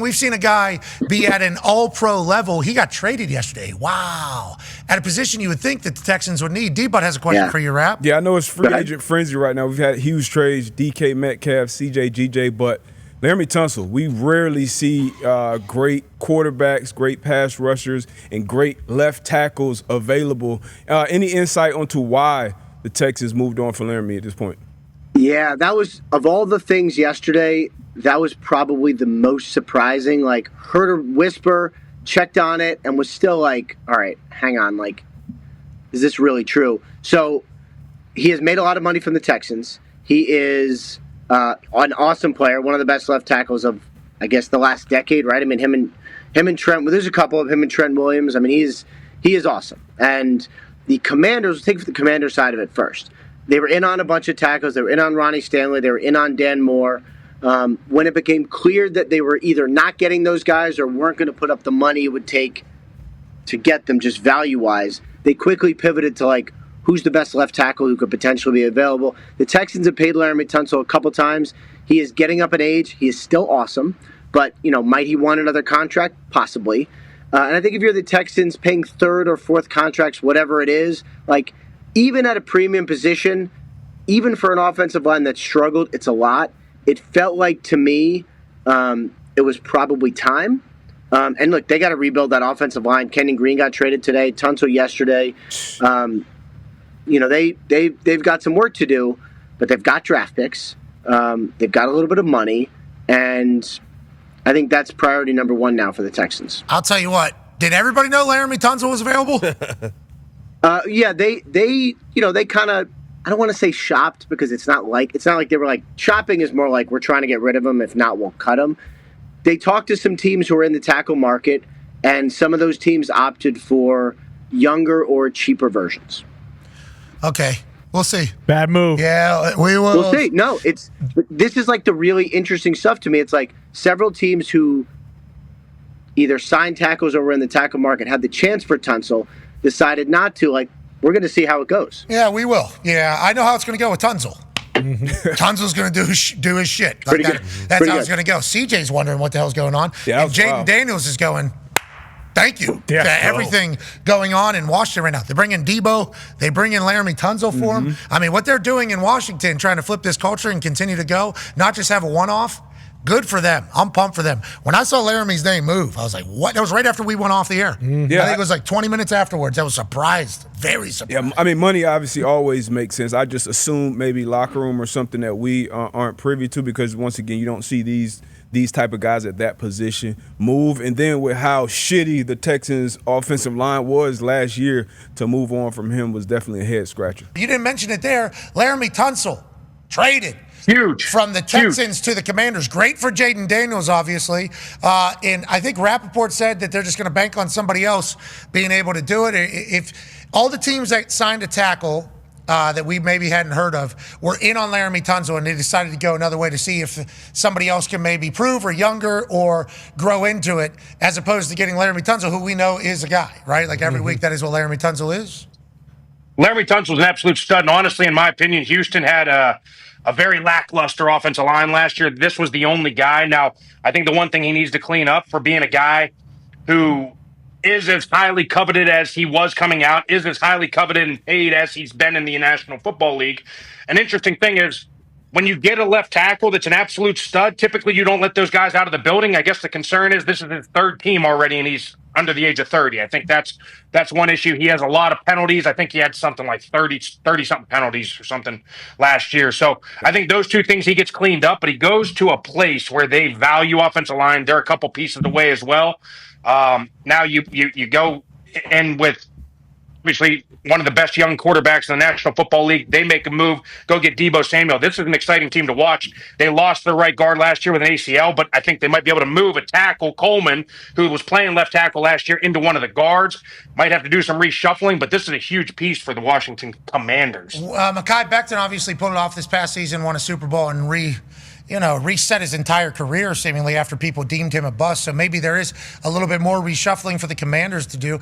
We've seen a guy be at an all-pro level. He got traded yesterday. Wow. At a position you would think that the Texans would need. D-Bud has a question for you, Rap. Yeah, I know it's free agent frenzy right now. We've had huge trades, DK Metcalf, CJ, GJ, but Laramie Tunsil, we rarely see great quarterbacks, great pass rushers, and great left tackles available. Any insight onto why the Texans moved on from Laramie at this point? Yeah, that was, of all the things yesterday, that was probably the most surprising. Like, heard a whisper, checked on it, and was still like, all right, hang on, like, is this really true? So he has made a lot of money from the Texans. He is an awesome player, one of the best left tackles of, I guess, the last decade, right? I mean, him and Trent, well, there's a couple of him and Trent Williams. I mean, he is awesome. And the Commanders, we'll take the Commander side of it first. They were in on a bunch of tackles. They were in on Ronnie Stanley. They were in on Dan Moore. When it became clear that they were either not getting those guys or weren't going to put up the money it would take to get them just value-wise, they quickly pivoted to, like, who's the best left tackle who could potentially be available. The Texans have paid Laramie Tunsil a couple times. He is getting up in age. He is still awesome. But, might he want another contract? Possibly. And I think if you're the Texans paying third or fourth contracts, whatever it is, like, even at a premium position, even for an offensive line that struggled, it's a lot. It felt like, to me, it was probably time. And look, they got to rebuild that offensive line. Kenyon Green got traded today, Tunsil yesterday. They've got some work to do, but they've got draft picks. They've got a little bit of money, and I think that's priority number one now for the Texans. I'll tell you what. Did everybody know Laramie Tunsil was available? Yeah, they kind of, I don't want to say shopped, because it's not like they were like, shopping is more like we're trying to get rid of him. If not, we'll cut him. They talked to some teams who are in the tackle market, and some of those teams opted for younger or cheaper versions. Okay, we'll see. Bad move. Yeah, we will. We'll see. No, this is like the really interesting stuff to me. It's like several teams who either signed tackles or were in the tackle market, had the chance for Tunsil, decided not to. Like, we're going to see how it goes. Yeah, we will. Yeah, I know how it's going to go with Tunsil. Tunsil's going to do his shit. Like that's how it's going to go. CJ's wondering what the hell's going on. Yeah, and Jaden Daniels is going, thank you to everything going on in Washington right now. They bring in Debo. They bring in Laramie Tunsil for him. I mean, what they're doing in Washington, trying to flip this culture and continue to go, not just have a one-off, good for them. I'm pumped for them. When I saw Laramie's name move, I was like, what? That was right after we went off the air. Yeah, I think it was like 20 minutes afterwards. I was surprised. Very surprised. Yeah, I mean, money obviously always makes sense. I just assumed maybe locker room or something that we aren't privy to, because, once again, you don't see these type of guys at that position move. And then with how shitty the Texans' offensive line was last year, to move on from him was definitely a head-scratcher. You didn't mention it there. Laramie Tunsil, traded. Huge. From the Texans to the Commanders. Great for Jaden Daniels, obviously. And I think Rappaport said that they're just going to bank on somebody else being able to do it. If all the teams that signed a tackle that we maybe hadn't heard of were in on Laramie Tunsil, and they decided to go another way to see if somebody else can maybe prove or younger or grow into it, as opposed to getting Laramie Tunsil, who we know is a guy, right? Like every week, that is what Laramie Tunsil is. Laramie Tunsil is an absolute stud, and honestly, in my opinion, Houston had a very lackluster offensive line last year. This was the only guy. Now, I think the one thing he needs to clean up, for being a guy who is as highly coveted as he was coming out, is as highly coveted and paid as he's been in the National Football League. An interesting thing is, when you get a left tackle that's an absolute stud, typically you don't let those guys out of the building. I guess the concern is this is his third team already, and he's under the age of 30. I think that's one issue. He has a lot of penalties. I think he had something like 30-something penalties or something last year. So I think those two things he gets cleaned up, but he goes to a place where they value offensive line. They're a couple pieces away as well. Now you go in with, obviously, one of the best young quarterbacks in the National Football League. They make a move, go get Debo Samuel. This is an exciting team to watch. They lost their right guard last year with an ACL, but I think they might be able to move a tackle, Coleman, who was playing left tackle last year, into one of the guards. Might have to do some reshuffling, but this is a huge piece for the Washington Commanders. Mekhi Becton obviously pulled it off this past season, won a Super Bowl, and reset his entire career seemingly after people deemed him a bust. So maybe there is a little bit more reshuffling for the Commanders to do.